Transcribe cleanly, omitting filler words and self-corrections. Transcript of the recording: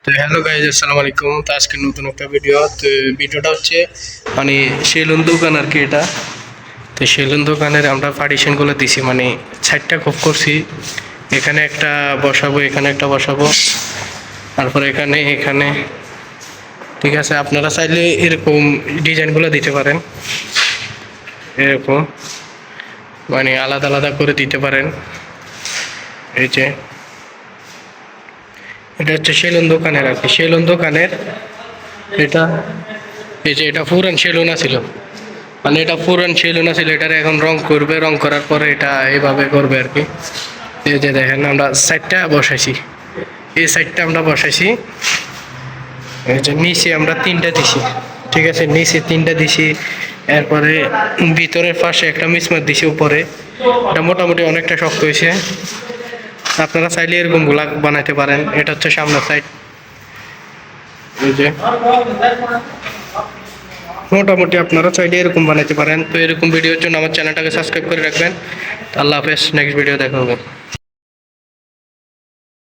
তো hello guys, আসসালামু আলাইকুম। তো আজকে নতুন একটা ভিডিও। তো ভিডিওটা হচ্ছে মানে সেলুন দোকান আর কি এটা। তো সেলুন দোকানের আমরা পার্টিশনগুলো দিছি, মানে সাইডটা খুব করছি। এখানে একটা বসাবো, এখানে একটা বসাবো, তারপর এখানে এখানে। ঠিক আছে, আপনারা চাইলে এরকম ডিজাইনগুলো দিতে পারেন, এরকম মানে আলাদা আলাদা করে দিতে পারেন। এই যে এটা হচ্ছে সেলুন দোকানের আর কি, সেলুন দোকানের এটা। এই যে এটা পুরান সেলুন ছিল, মানে এটা পুরান সেলুন ছিল, এটার এখন রং করবে, রং করার পরে এটা এইভাবে করবে আর কি। এই যে দেখেন আমরা সাইডটা বসাইছি, এই সাইডটা আমরা বসাইছি। এই যে নিচে আমরা তিনটা দিছি, ঠিক আছে, নিচে তিনটা দিছি। এরপরে ভিতরের পাশে একটা মিসমার দিছি উপরে। এটা মোটামুটি অনেকটা শক্ত হয়েছে। আপনারা চাইলে এরকম গোলাপ বানাইতে পারেন। এটা হচ্ছে সামনের সাইড। এই যে মোটামুটি আপনারা চাইলে এরকম বানাইতে পারেন। তো এরকম ভিডিওর জন্য আমার চ্যানেলটাকে সাবস্ক্রাইব করে রাখবেন। আল্লাহ হাফেজ, নেক্সট ভিডিও দেখা হবে।